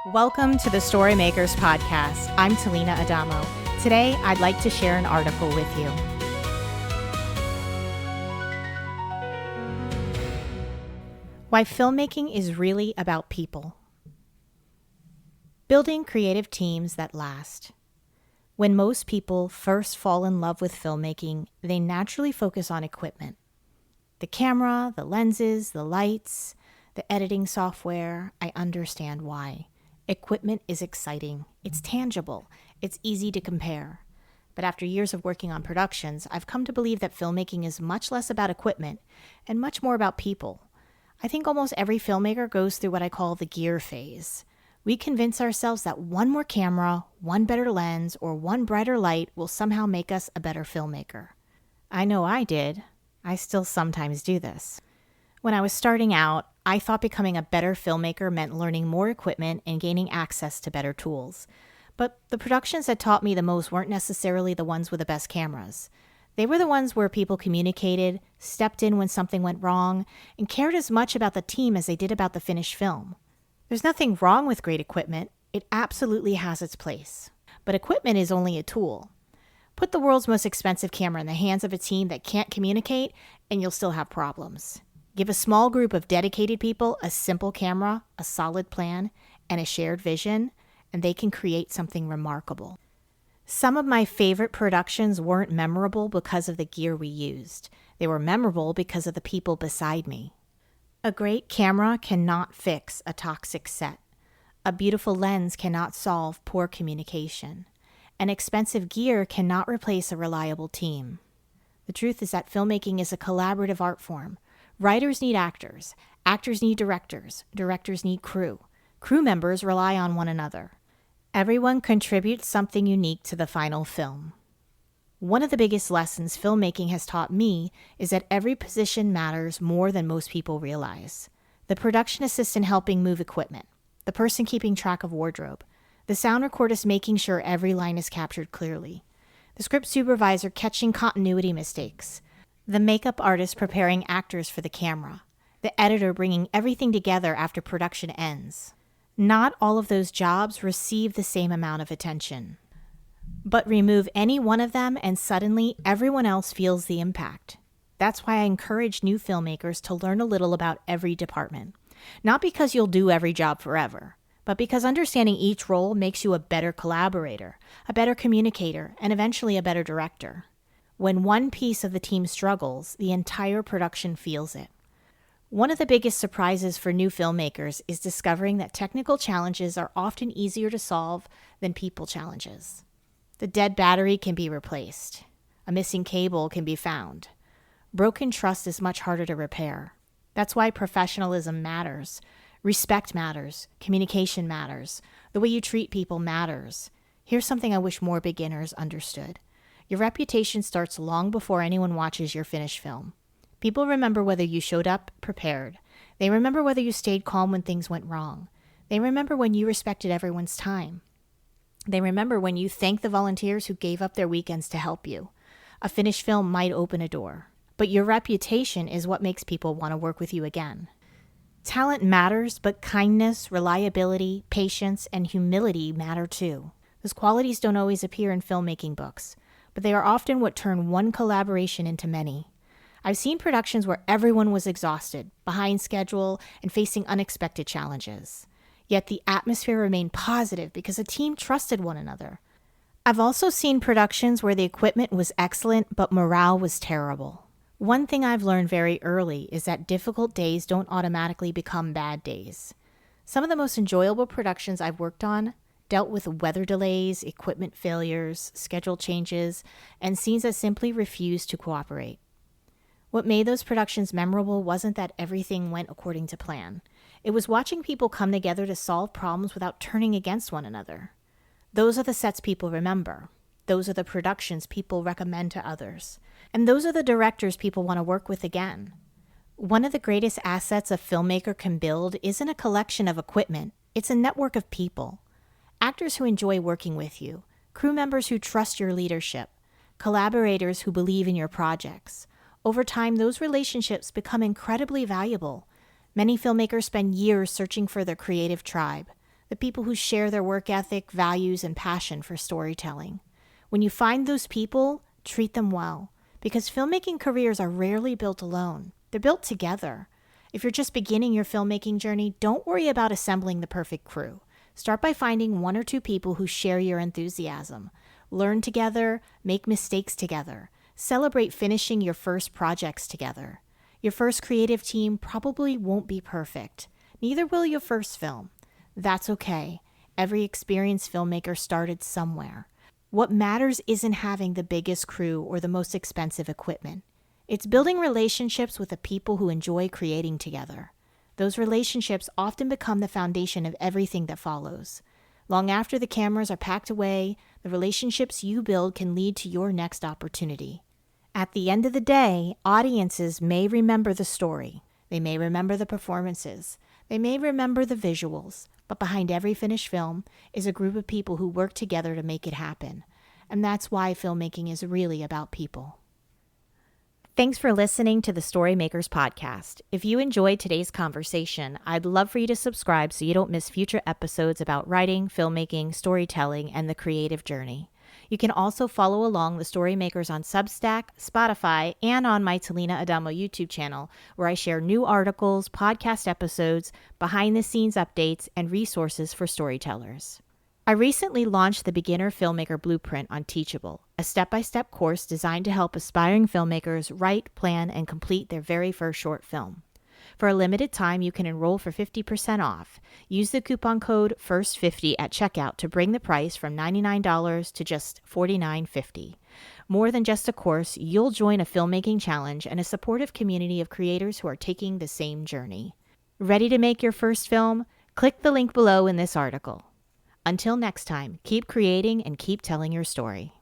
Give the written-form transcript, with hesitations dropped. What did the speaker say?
Welcome to the Storymakers Podcast. I'm Talina Adamo. Today, I'd like to share an article with you. Why filmmaking is really about people. Building creative teams that last. When most people first fall in love with filmmaking, they naturally focus on equipment. The camera, the lenses, the lights, the editing software. I understand why. Equipment is exciting, it's tangible, it's easy to compare. But after years of working on productions, I've come to believe that filmmaking is much less about equipment and much more about people. I think almost every filmmaker goes through what I call the gear phase. We convince ourselves that one more camera, one better lens, or one brighter light will somehow make us a better filmmaker. I know I did. I still sometimes do this. When I was starting out, I thought becoming a better filmmaker meant learning more equipment and gaining access to better tools. But the productions that taught me the most weren't necessarily the ones with the best cameras. They were the ones where people communicated, stepped in when something went wrong, and cared as much about the team as they did about the finished film. There's nothing wrong with great equipment. It absolutely has its place. But equipment is only a tool. Put the world's most expensive camera in the hands of a team that can't communicate, and you'll still have problems. Give a small group of dedicated people a simple camera, a solid plan, and a shared vision, and they can create something remarkable. Some of my favorite productions weren't memorable because of the gear we used. They were memorable because of the people beside me. A great camera cannot fix a toxic set. A beautiful lens cannot solve poor communication. An expensive gear cannot replace a reliable team. The truth is that filmmaking is a collaborative art form. Writers need actors need directors need crew members rely on one another. Everyone contributes something unique to the final film. One of the biggest lessons filmmaking has taught me is that every position matters more than most people realize. The production assistant helping move equipment, the person keeping track of wardrobe, the sound recordist making sure every line is captured clearly, the script supervisor catching continuity mistakes, the makeup artist preparing actors for the camera, the editor bringing everything together after production ends. Not all of those jobs receive the same amount of attention. But remove any one of them and suddenly everyone else feels the impact. That's why I encourage new filmmakers to learn a little about every department. Not because you'll do every job forever, but because understanding each role makes you a better collaborator, a better communicator, and eventually a better director. When one piece of the team struggles, the entire production feels it. One of the biggest surprises for new filmmakers is discovering that technical challenges are often easier to solve than people challenges. The dead battery can be replaced. A missing cable can be found. Broken trust is much harder to repair. That's why professionalism matters. Respect matters. Communication matters. The way you treat people matters. Here's something I wish more beginners understood. Your reputation starts long before anyone watches your finished film. People remember whether you showed up prepared. They remember whether you stayed calm when things went wrong. They remember when you respected everyone's time. They remember when you thanked the volunteers who gave up their weekends to help you. A finished film might open a door, but your reputation is what makes people want to work with you again. Talent matters, but kindness, reliability, patience, and humility matter too. Those qualities don't always appear in filmmaking books, but they are often what turn one collaboration into many. I've seen productions where everyone was exhausted, behind schedule, and facing unexpected challenges. Yet the atmosphere remained positive because the team trusted one another. I've also seen productions where the equipment was excellent, but morale was terrible. One thing I've learned very early is that difficult days don't automatically become bad days. Some of the most enjoyable productions I've worked on dealt with weather delays, equipment failures, schedule changes, and scenes that simply refused to cooperate. What made those productions memorable wasn't that everything went according to plan. It was watching people come together to solve problems without turning against one another. Those are the sets people remember. Those are the productions people recommend to others. And those are the directors people want to work with again. One of the greatest assets a filmmaker can build isn't a collection of equipment. It's a network of people. Actors who enjoy working with you, crew members who trust your leadership, collaborators who believe in your projects. Over time, those relationships become incredibly valuable. Many filmmakers spend years searching for their creative tribe, the people who share their work ethic, values, and passion for storytelling. When you find those people, treat them well, because filmmaking careers are rarely built alone. They're built together. If you're just beginning your filmmaking journey, don't worry about assembling the perfect crew. Start by finding one or two people who share your enthusiasm. Learn together, make mistakes together. Celebrate finishing your first projects together. Your first creative team probably won't be perfect. Neither will your first film. That's okay. Every experienced filmmaker started somewhere. What matters isn't having the biggest crew or the most expensive equipment. It's building relationships with the people who enjoy creating together. Those relationships often become the foundation of everything that follows. Long after the cameras are packed away, the relationships you build can lead to your next opportunity. At the end of the day, audiences may remember the story. They may remember the performances. They may remember the visuals. But behind every finished film is a group of people who work together to make it happen. And that's why filmmaking is really about people. Thanks for listening to the Storymakers Podcast. If you enjoyed today's conversation, I'd love for you to subscribe so you don't miss future episodes about writing, filmmaking, storytelling, and the creative journey. You can also follow along the Storymakers on Substack, Spotify, and on my Talina Adamo YouTube channel, where I share new articles, podcast episodes, behind-the-scenes updates, and resources for storytellers. I recently launched the Beginner Filmmaker Blueprint on Teachable, a step-by-step course designed to help aspiring filmmakers write, plan, and complete their very first short film. For a limited time, you can enroll for 50% off. Use the coupon code FIRST50 at checkout to bring the price from $99 to just $49.50. More than just a course, you'll join a filmmaking challenge and a supportive community of creators who are taking the same journey. Ready to make your first film? Click the link below in this article. Until next time, keep creating and keep telling your story.